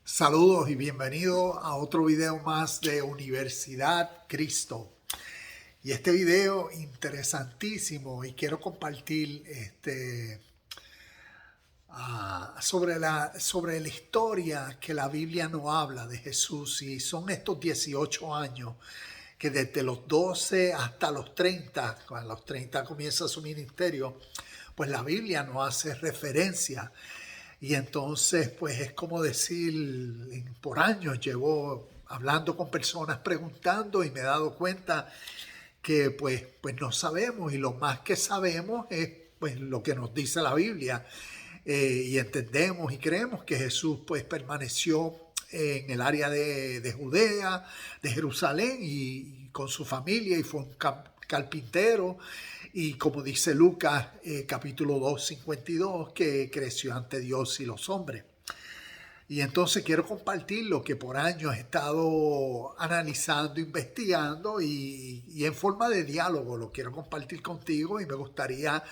Saludos y bienvenidos a otro video más de Universidad Cristo. Y este video interesantísimo y quiero compartir sobre la historia que la Biblia no habla de Jesús, y son estos 18 años que desde los 12 hasta los 30, cuando a los 30 comienza su ministerio, pues la Biblia no hace referencia. Y entonces, pues es como decir, por años llevo hablando con personas, preguntando, y me he dado cuenta que pues no sabemos, y lo más que sabemos es pues lo que nos dice la Biblia. Y entendemos y creemos que Jesús pues permaneció en el área de Judea, de Jerusalén, y con su familia, y fue un carpintero, y como dice Lucas capítulo 2, 52, que creció ante Dios y los hombres. Y entonces quiero compartir lo que por años he estado analizando, investigando, y en forma de diálogo lo quiero compartir contigo, y me gustaría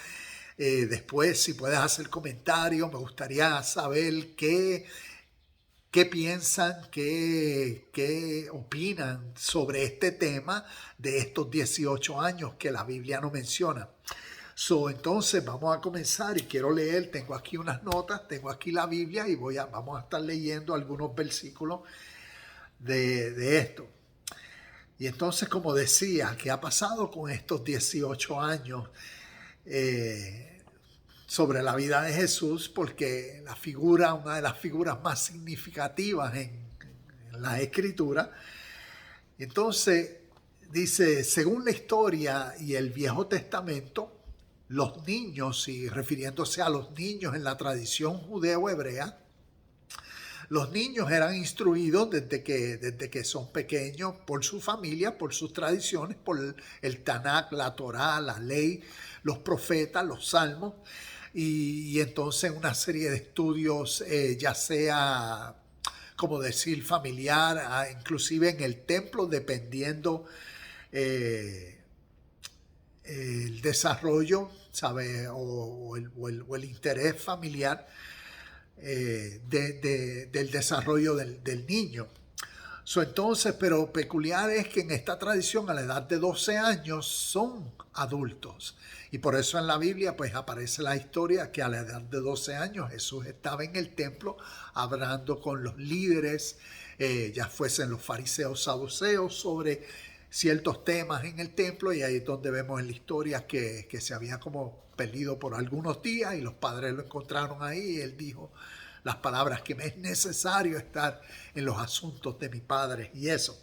después, si puedes hacer comentarios, me gustaría saber qué piensan, qué opinan sobre este tema de estos 18 años que la Biblia no menciona. Entonces vamos a comenzar, y quiero leer, tengo aquí unas notas, tengo aquí la Biblia, y vamos a estar leyendo algunos versículos de esto. Y entonces, como decía, ¿qué ha pasado con estos 18 años sobre la vida de Jesús? Porque una de las figuras más significativas en la Escritura. Entonces, dice, según la historia y el Viejo Testamento, los niños, y refiriéndose a los niños en la tradición judeo-hebrea, los niños eran instruidos desde que son pequeños por su familia, por sus tradiciones, por el Tanakh, la Torá, la ley, los profetas, los salmos, y entonces una serie de estudios, ya sea, como decir, familiar, inclusive en el templo, dependiendo el desarrollo, ¿sabe? O el interés familiar del desarrollo del niño. Entonces, pero peculiar es que en esta tradición, a la edad de 12 años, son adultos. Y por eso en la Biblia pues aparece la historia que a la edad de 12 años Jesús estaba en el templo hablando con los líderes, ya fuesen los fariseos, saduceos, sobre ciertos temas en el templo. Y ahí es donde vemos en la historia que se había como perdido por algunos días, y los padres lo encontraron ahí, y él dijo las palabras que me es necesario estar en los asuntos de mi padre, y eso.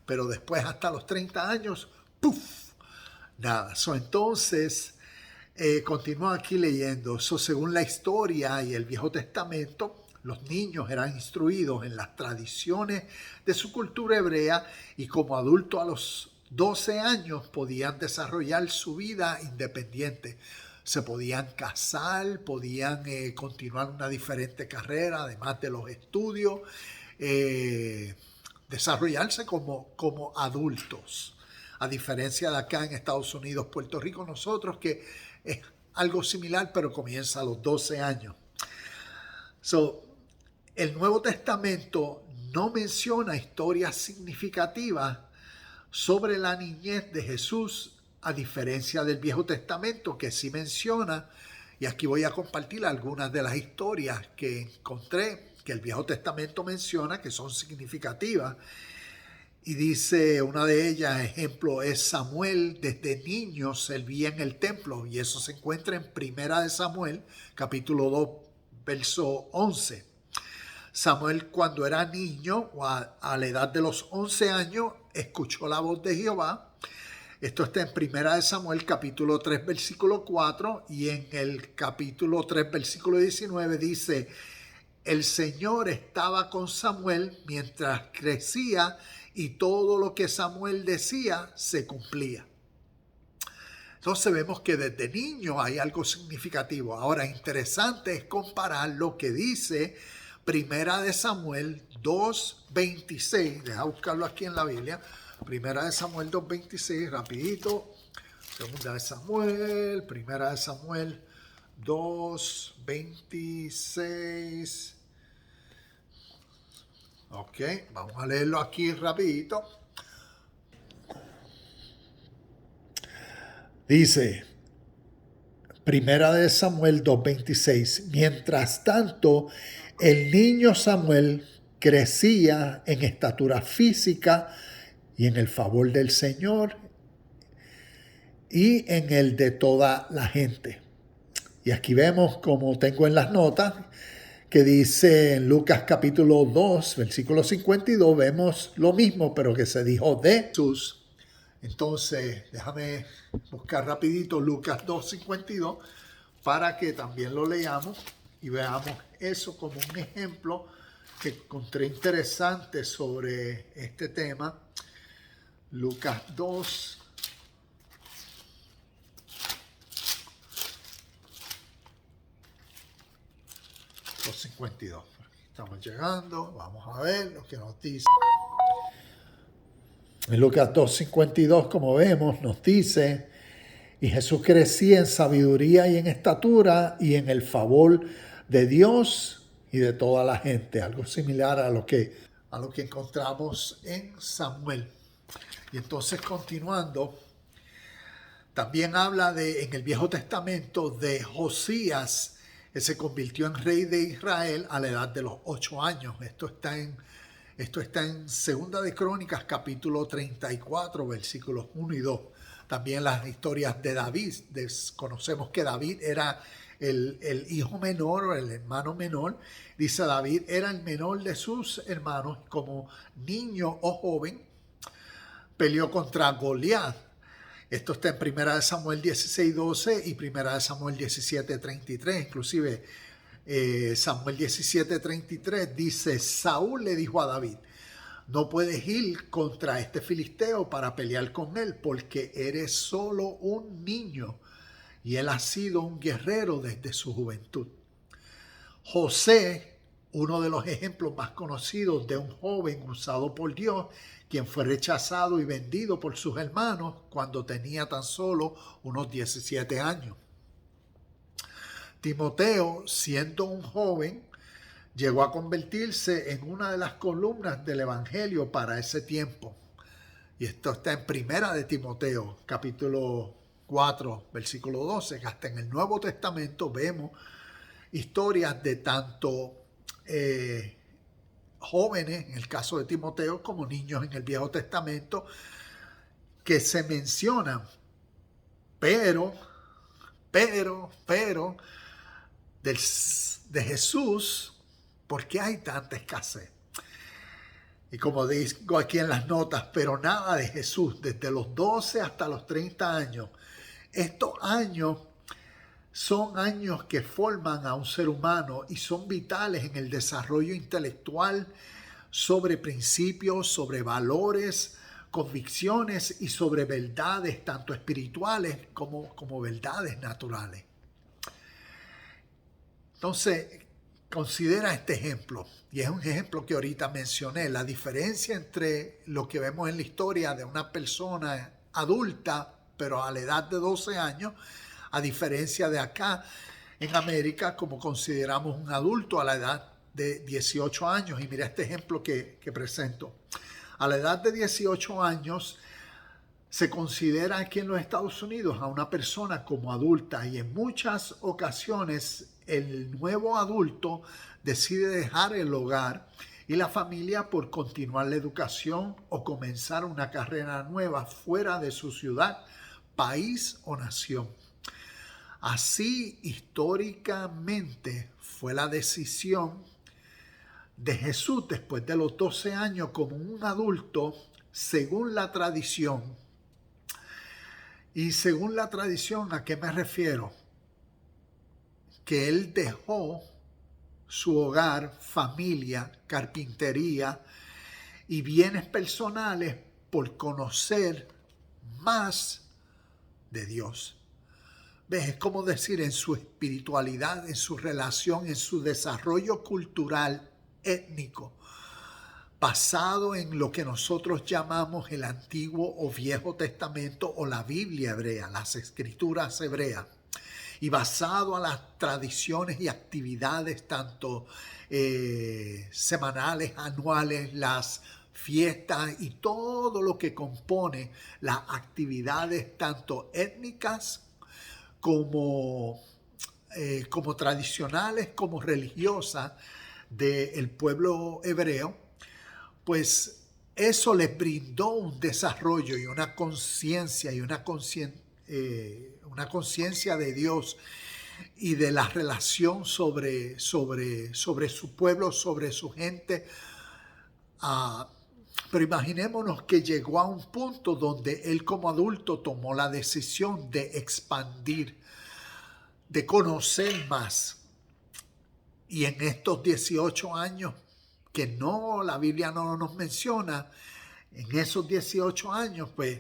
Pero después, hasta los 30 años, ¡puf! Nada. Entonces, continúo aquí leyendo. Según la historia y el Viejo Testamento, los niños eran instruidos en las tradiciones de su cultura hebrea, y como adultos a los 12 años podían desarrollar su vida independiente. Se podían casar, podían continuar una diferente carrera, además de los estudios, desarrollarse como adultos. A diferencia de acá en Estados Unidos, Puerto Rico, nosotros, que es algo similar, pero comienza a los 12 años. El Nuevo Testamento no menciona historias significativas sobre la niñez de Jesús, a diferencia del Viejo Testamento, que sí menciona. Y aquí voy a compartir algunas de las historias que encontré que el Viejo Testamento menciona, que son significativas. Y dice, una de ellas, ejemplo, es Samuel. Desde niño servía en el templo, y eso se encuentra en Primera de Samuel, capítulo 2, verso 11. Samuel, cuando era niño, o a la edad de los 11 años, escuchó la voz de Jehová. Esto está en Primera de Samuel, capítulo 3, versículo 4, y en el capítulo 3, versículo 19 dice, el Señor estaba con Samuel mientras crecía, y todo lo que Samuel decía se cumplía. Entonces vemos que desde niño hay algo significativo. Ahora, interesante es comparar lo que dice Primera de Samuel 2:26. Deja buscarlo aquí en la Biblia. Primera de Samuel 2:26, rapidito. Segunda de Samuel, Primera de Samuel 2:26. Ok, vamos a leerlo aquí rapidito. Dice, Primera de Samuel 2:26, mientras tanto, el niño Samuel crecía en estatura física y en el favor del Señor y en el de toda la gente. Y aquí vemos, como tengo en las notas, que dice en Lucas capítulo 2, versículo 52, vemos lo mismo, pero que se dijo de Jesús. Entonces, déjame buscar rapidito Lucas 2:52 para que también lo leamos y veamos eso como un ejemplo que encontré interesante sobre este tema. Lucas 2. Los 52. Estamos llegando. Vamos a ver lo que nos dice. En Lucas 2:52, como vemos, nos dice: y Jesús crecía en sabiduría y en estatura y en el favor de Dios y de toda la gente. Algo similar a lo que encontramos en Samuel. Y entonces, continuando, también habla en el Viejo Testamento de Josías, que se convirtió en rey de Israel a la edad de los 8 años. Esto está en Segunda de Crónicas, capítulo 34, versículos 1 y 2. También las historias de David. Conocemos que David era el hijo menor o el hermano menor. Dice, David era el menor de sus hermanos. Como niño o joven, peleó contra Goliat. Esto está en 1 Samuel 16:12 y 1 Samuel 17:33. Inclusive Samuel 17:33 dice, Saúl le dijo a David, no puedes ir contra este filisteo para pelear con él porque eres solo un niño y él ha sido un guerrero desde su juventud. José, uno de los ejemplos más conocidos de un joven usado por Dios, quien fue rechazado y vendido por sus hermanos cuando tenía tan solo unos 17 años. Timoteo, siendo un joven, llegó a convertirse en una de las columnas del Evangelio para ese tiempo. Y esto está en Primera de Timoteo, capítulo 4, versículo 12, que hasta en el Nuevo Testamento vemos historias de tanto jóvenes, en el caso de Timoteo, como niños en el Viejo Testamento, que se mencionan. Pero, de Jesús, ¿por qué hay tanta escasez? Y como digo aquí en las notas, pero nada de Jesús, desde los 12 hasta los 30 años. Estos años son años que forman a un ser humano y son vitales en el desarrollo intelectual, sobre principios, sobre valores, convicciones y sobre verdades tanto espirituales como verdades naturales. Entonces, considera este ejemplo, y es un ejemplo que ahorita mencioné, la diferencia entre lo que vemos en la historia de una persona adulta, pero a la edad de 12 años, a diferencia de acá en América, como consideramos un adulto a la edad de 18 años. Y mira este ejemplo que presento. A la edad de 18 años se considera aquí en los Estados Unidos a una persona como adulta, y en muchas ocasiones el nuevo adulto decide dejar el hogar y la familia por continuar la educación o comenzar una carrera nueva fuera de su ciudad, país o nación. Así, históricamente, fue la decisión de Jesús después de los 12 años como un adulto, según la tradición. Y según la tradición, ¿a qué me refiero? Que él dejó su hogar, familia, carpintería y bienes personales por conocer más de Dios. ¿Ves? Es como decir, en su espiritualidad, en su relación, en su desarrollo cultural, étnico, basado en lo que nosotros llamamos el Antiguo o Viejo Testamento o la Biblia hebrea, las Escrituras hebreas. y basado a las tradiciones y actividades tanto semanales, anuales, las fiestas y todo lo que compone las actividades tanto étnicas como tradicionales, como religiosas del pueblo hebreo, pues eso les brindó un desarrollo y una conciencia y una conciencia de Dios y de la relación sobre su pueblo, sobre su gente. Pero imaginémonos que llegó a un punto donde él como adulto tomó la decisión de expandir, de conocer más. Y en estos 18 años, que no, la Biblia no nos menciona, en esos 18 años, pues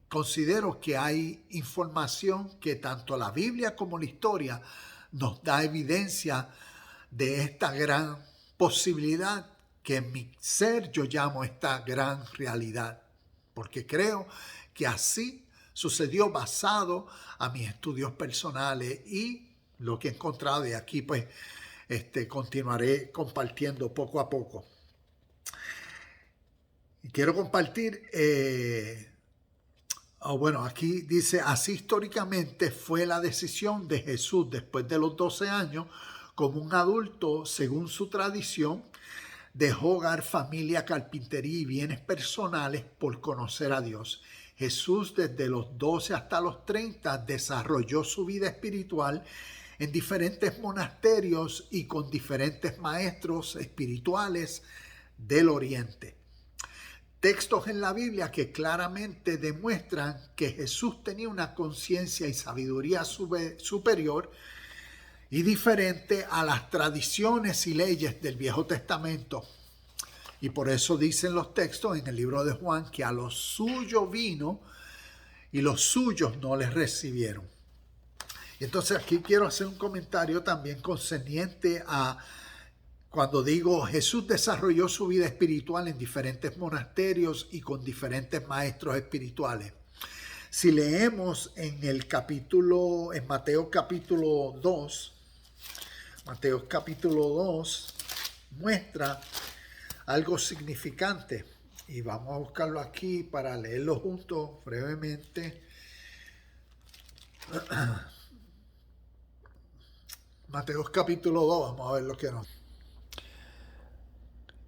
considero que hay información que tanto la Biblia como la historia nos da evidencia de esta gran posibilidad que en mi ser yo llamo esta gran realidad. Porque creo que así sucedió basado a mis estudios personales y lo que he encontrado de aquí, pues continuaré compartiendo poco a poco. Y quiero compartir, aquí dice, así históricamente fue la decisión de Jesús después de los 12 años, como un adulto, según su tradición, dejó hogar, familia, carpintería y bienes personales por conocer a Dios. Jesús desde los 12 hasta los 30 desarrolló su vida espiritual en diferentes monasterios y con diferentes maestros espirituales del Oriente. Textos en la Biblia que claramente demuestran que Jesús tenía una conciencia y sabiduría superior y diferente a las tradiciones y leyes del Viejo Testamento. Y por eso dicen los textos en el libro de Juan que a los suyos vino y los suyos no les recibieron. Y entonces aquí quiero hacer un comentario también concerniente a cuando digo Jesús desarrolló su vida espiritual en diferentes monasterios y con diferentes maestros espirituales. Si leemos en Mateo capítulo 2, Mateo capítulo 2 muestra algo significante y vamos a buscarlo aquí para leerlo juntos brevemente. Mateo capítulo 2, vamos a ver lo que nos...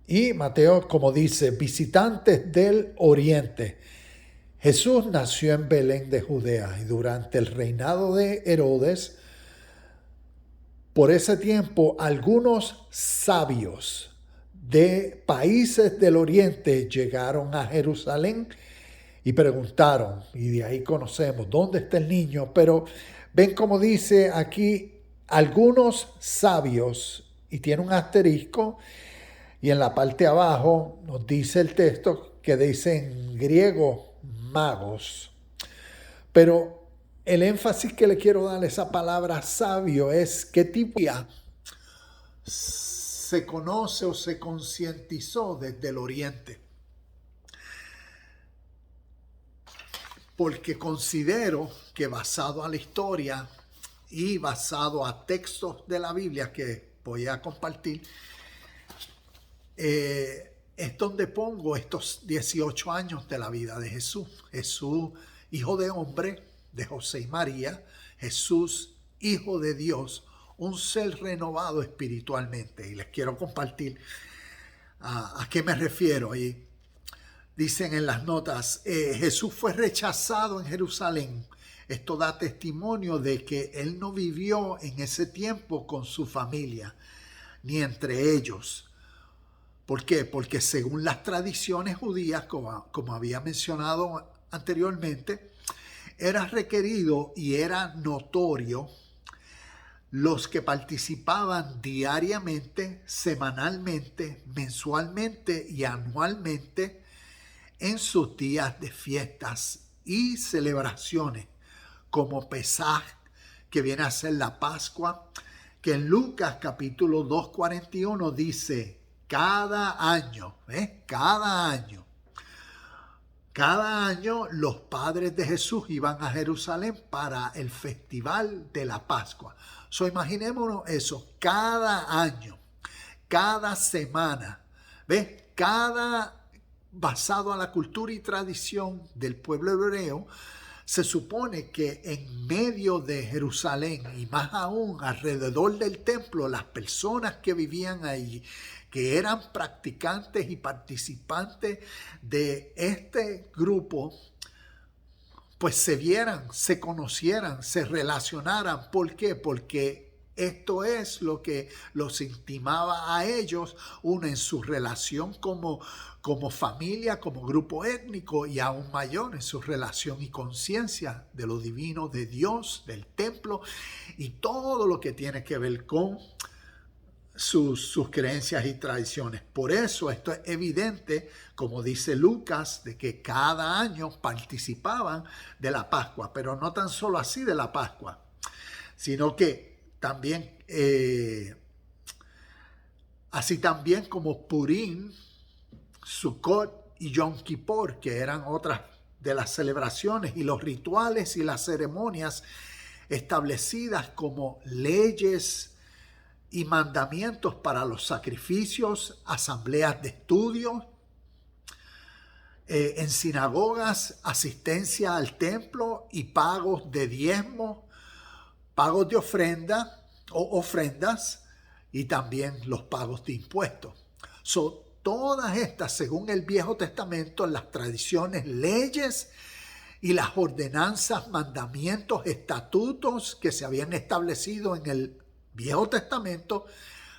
Y Mateo, como dice, visitantes del Oriente. Jesús nació en Belén de Judea y durante el reinado de Herodes, por ese tiempo, algunos sabios de países del Oriente llegaron a Jerusalén y preguntaron, y de ahí conocemos dónde está el niño, pero ven como dice aquí, algunos sabios, y tiene un asterisco, y en la parte de abajo nos dice el texto que dice en griego magos. Pero el énfasis que le quiero dar a esa palabra sabio es qué tipo se conoce o se concientizó desde el Oriente. Porque considero que basado a la historia y basado a textos de la Biblia que voy a compartir, es donde pongo estos 18 años de la vida de Jesús. Jesús, hijo de hombre, de José y María. Jesús, hijo de Dios, un ser renovado espiritualmente. Y les quiero compartir a qué me refiero. Y dicen en las notas, Jesús fue rechazado en Jerusalén. Esto da testimonio de que él no vivió en ese tiempo con su familia, ni entre ellos. ¿Por qué? Porque según las tradiciones judías, como había mencionado anteriormente, era requerido y era notorio los que participaban diariamente, semanalmente, mensualmente y anualmente en sus días de fiestas y celebraciones, como Pesaj, que viene a ser la Pascua, que en Lucas capítulo 2:41 dice, cada año, Cada año los padres de Jesús iban a Jerusalén para el festival de la Pascua. Imaginémonos eso, cada año, cada semana, ¿ves? Basado a la cultura y tradición del pueblo hebreo, se supone que en medio de Jerusalén y más aún alrededor del templo, las personas que vivían allí, que eran practicantes y participantes de este grupo, pues se vieran, se conocieran, se relacionaran. ¿Por qué? Porque esto es lo que los intimaba a ellos, uno en su relación como familia, como grupo étnico, y aún mayor en su relación y conciencia de lo divino de Dios, del templo y todo lo que tiene que ver con sus creencias y tradiciones. Por eso esto es evidente, como dice Lucas, de que cada año participaban de la Pascua, pero no tan solo así de la Pascua, sino que también, así también como Purim, Sukkot y Yom Kippur, que eran otras de las celebraciones y los rituales y las ceremonias establecidas como leyes y mandamientos para los sacrificios, asambleas de estudio, en sinagogas, asistencia al templo y pagos de diezmo, pagos de ofrenda o ofrendas y también los pagos de impuestos. Todas estas, según el Viejo Testamento, las tradiciones, leyes y las ordenanzas, mandamientos, estatutos que se habían establecido en el Viejo Testamento,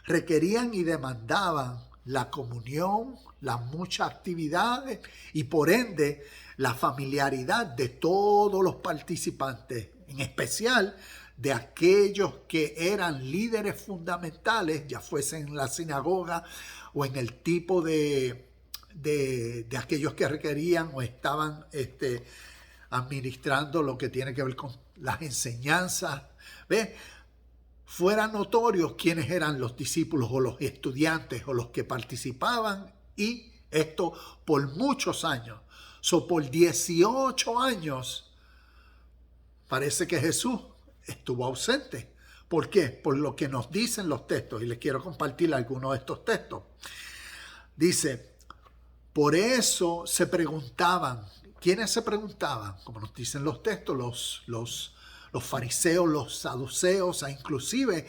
requerían y demandaban la comunión, las muchas actividades y por ende la familiaridad de todos los participantes, en especial de aquellos que eran líderes fundamentales, ya fuesen en la sinagoga o en el tipo de aquellos que requerían o estaban administrando lo que tiene que ver con las enseñanzas. ¿Ves? Fueran notorios quiénes eran los discípulos o los estudiantes o los que participaban, y esto por muchos años. Por 18 años parece que Jesús estuvo ausente. ¿Por qué? Por lo que nos dicen los textos, y les quiero compartir algunos de estos textos. Dice, por eso se preguntaban. ¿Quiénes se preguntaban? Como nos dicen los textos, los fariseos, los saduceos, e inclusive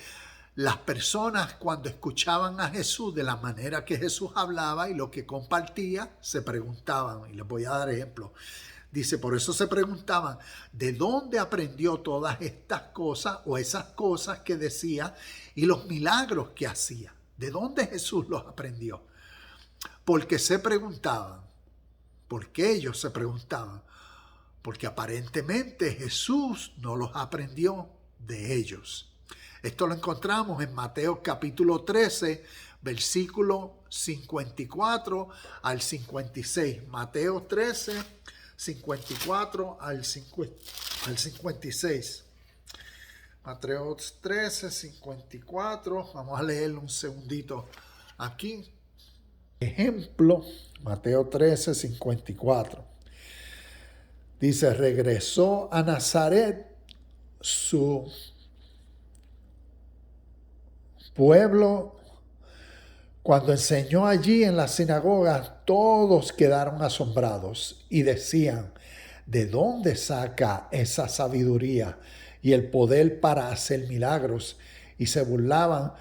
las personas cuando escuchaban a Jesús de la manera que Jesús hablaba y lo que compartía, se preguntaban, y les voy a dar ejemplos. Dice, por eso se preguntaban, ¿de dónde aprendió todas estas cosas o esas cosas que decía y los milagros que hacía? ¿De dónde Jesús los aprendió? Porque se preguntaban. ¿Por qué ellos se preguntaban? Porque aparentemente Jesús no los aprendió de ellos. Esto lo encontramos en Mateo capítulo 13, versículo 54 al 56. Mateo 13, 54 al 56. Mateo 13, 54. Vamos a leerlo un segundito aquí. Ejemplo, Mateo 13, 54. Dice, regresó a Nazaret, su pueblo. Cuando enseñó allí en la sinagoga, todos quedaron asombrados y decían, ¿de dónde saca esa sabiduría y el poder para hacer milagros? Y se burlaban,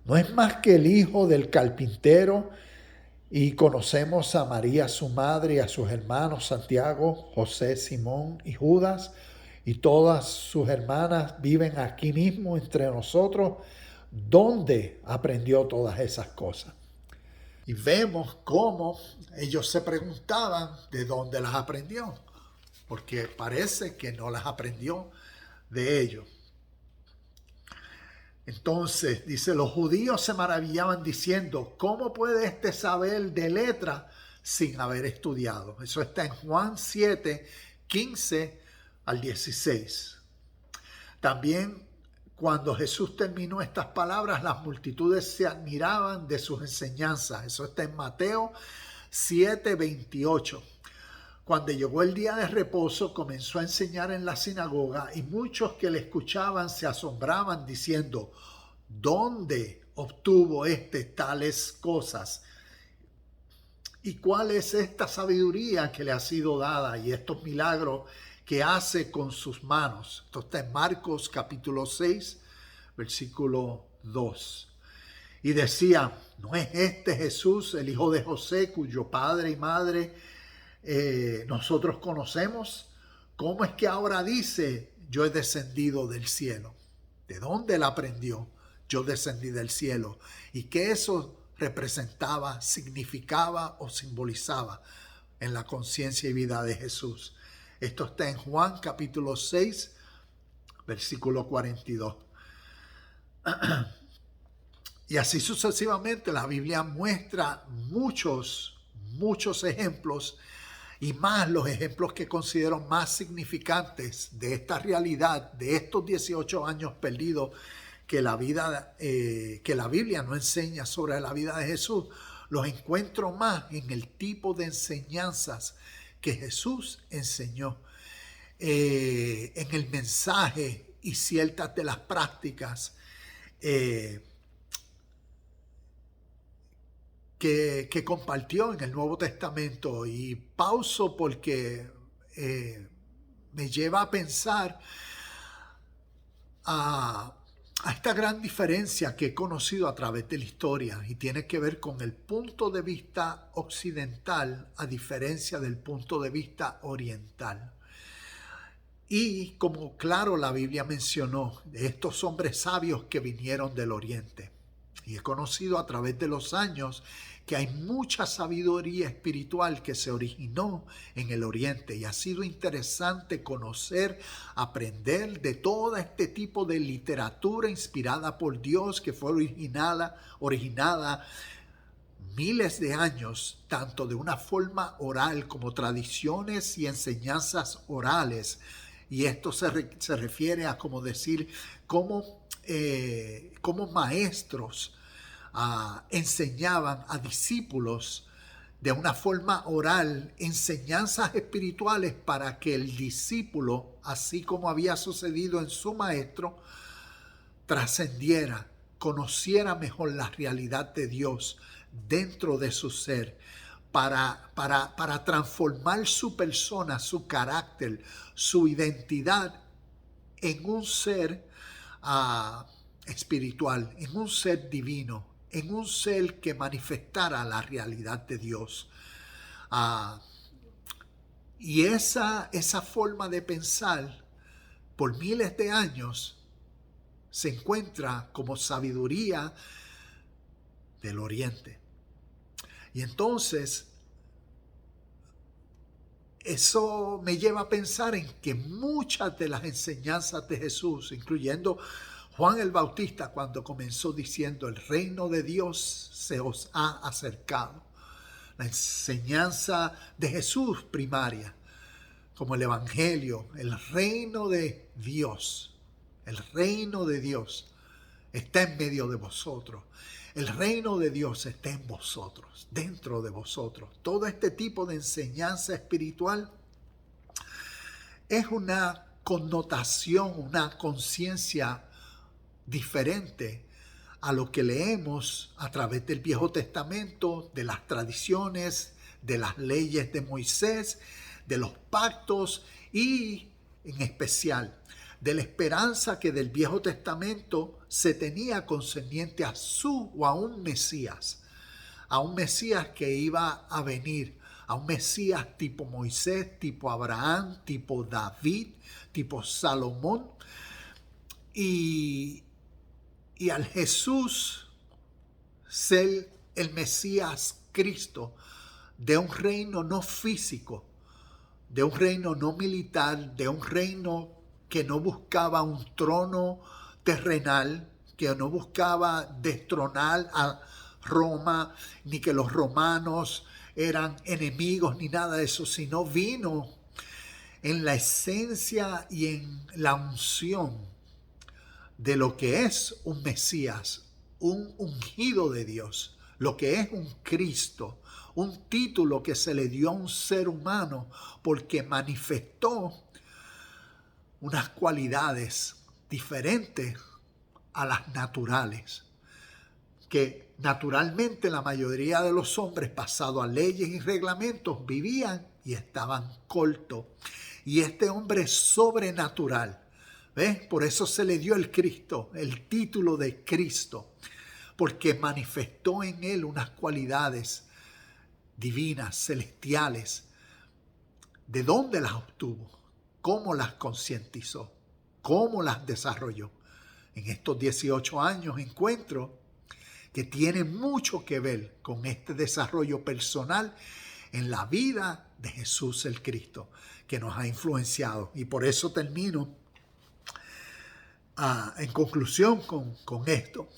¿no es más que el hijo del carpintero? Y conocemos a María, su madre, y a sus hermanos Santiago, José, Simón y Judas, y todas sus hermanas viven aquí mismo entre nosotros. ¿Dónde aprendió todas esas cosas? Y vemos cómo ellos se preguntaban de dónde las aprendió, porque parece que no las aprendió de ellos. Entonces, dice, los judíos se maravillaban diciendo, ¿cómo puede este saber de letra sin haber estudiado? Eso está en Juan 7, 15 al 16. También cuando Jesús terminó estas palabras, las multitudes se admiraban de sus enseñanzas. Eso está en Mateo 7, 28. Cuando llegó el día de reposo, comenzó a enseñar en la sinagoga y muchos que le escuchaban se asombraban diciendo, ¿dónde obtuvo tales cosas? ¿Y cuál es esta sabiduría que le ha sido dada y estos milagros que hace con sus manos? Esto está en Marcos capítulo 6, versículo 2. Y decía, ¿no es este Jesús, el hijo de José, cuyo padre y madre nosotros conocemos? ¿Cómo es que ahora dice, yo he descendido del cielo? ¿De dónde él aprendió? Yo descendí del cielo. ¿Y qué eso representaba, significaba o simbolizaba en la conciencia y vida de Jesús? Esto está en Juan capítulo 6, versículo 42. Y así sucesivamente la Biblia muestra muchos ejemplos, y más los ejemplos que considero más significantes de esta realidad, de estos 18 años perdidos que la Biblia no enseña sobre la vida de Jesús. Los encuentro más en el tipo de enseñanzas que Jesús enseñó, en el mensaje y ciertas de las prácticas que compartió en el Nuevo Testamento. Y pauso porque me lleva a pensar a esta gran diferencia que he conocido a través de la historia, y tiene que ver con el punto de vista occidental a diferencia del punto de vista oriental. Y como claro la Biblia mencionó, de estos hombres sabios que vinieron del oriente. Y he conocido a través de los años que hay mucha sabiduría espiritual que se originó en el oriente, y ha sido interesante conocer, aprender de todo este tipo de literatura inspirada por Dios que fue originada miles de años, tanto de una forma oral como tradiciones y enseñanzas orales. Y esto se refiere a como decir, como maestros enseñaban a discípulos de una forma oral enseñanzas espirituales para que el discípulo, así como había sucedido en su maestro, trascendiera, conociera mejor la realidad de Dios dentro de su ser, para transformar su persona, su carácter, su identidad en un ser espiritual, en un ser divino, en un ser que manifestara la realidad de Dios. Y esa forma de pensar por miles de años se encuentra como sabiduría del oriente. Y entonces eso me lleva a pensar en que muchas de las enseñanzas de Jesús, incluyendo Juan el Bautista, cuando comenzó diciendo, el reino de Dios se os ha acercado. La enseñanza de Jesús primaria, como el Evangelio, el reino de Dios está en medio de vosotros. El reino de Dios está en vosotros, dentro de vosotros. Todo este tipo de enseñanza espiritual es una connotación, una conciencia diferente a lo que leemos a través del Viejo Testamento, de las tradiciones, de las leyes de Moisés, de los pactos y en especial de la esperanza que del Viejo Testamento se tenía concerniente a un Mesías que iba a venir, a un Mesías tipo Moisés, tipo Abraham, tipo David, tipo Salomón, y al Jesús ser el Mesías Cristo de un reino no físico, de un reino no militar, de un reino que no buscaba un trono terrenal, que no buscaba destronar a Roma, ni que los romanos eran enemigos, ni nada de eso, sino vino en la esencia y en la unción de lo que es un Mesías, un ungido de Dios, lo que es un Cristo, un título que se le dio a un ser humano porque manifestó unas cualidades diferentes a las naturales, que naturalmente la mayoría de los hombres, pasado a leyes y reglamentos, vivían y estaban cortos. Y este hombre es sobrenatural. ¿Ves? Por eso se le dio el Cristo, el título de Cristo, porque manifestó en él unas cualidades divinas, celestiales. ¿De dónde las obtuvo? ¿Cómo las concientizó? ¿Cómo las desarrolló? En estos 18 años encuentro que tiene mucho que ver con este desarrollo personal en la vida de Jesús el Cristo, que nos ha influenciado. Y por eso termino en conclusión con esto.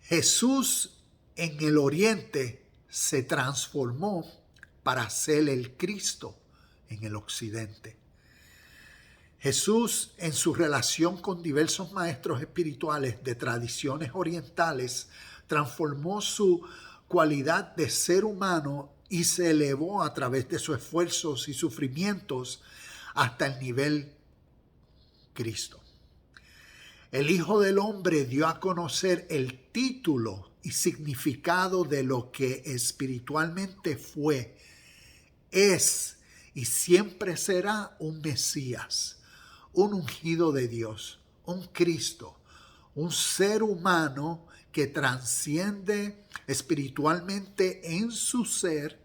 Jesús en el Oriente se transformó para ser el Cristo en el Occidente. Jesús, en su relación con diversos maestros espirituales de tradiciones orientales, transformó su cualidad de ser humano y se elevó a través de sus esfuerzos y sufrimientos hasta el nivel Cristo. El Hijo del Hombre dio a conocer el título y significado de lo que espiritualmente fue, es y siempre será un Mesías, un ungido de Dios, un Cristo, un ser humano que trasciende espiritualmente en su ser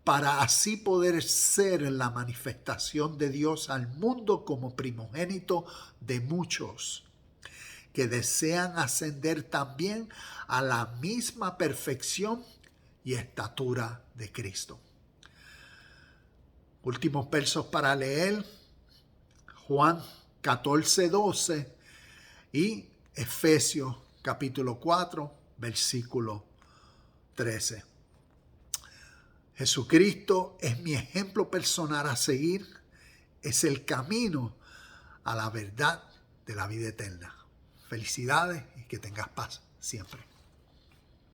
para así poder ser la manifestación de Dios al mundo como primogénito de muchos que desean ascender también a la misma perfección y estatura de Cristo. Últimos versos para leer: Juan 14:12 y Efesios capítulo 4, versículo 13. Jesucristo es mi ejemplo personal a seguir, es el camino a la verdad de la vida eterna. Felicidades y que tengas paz siempre.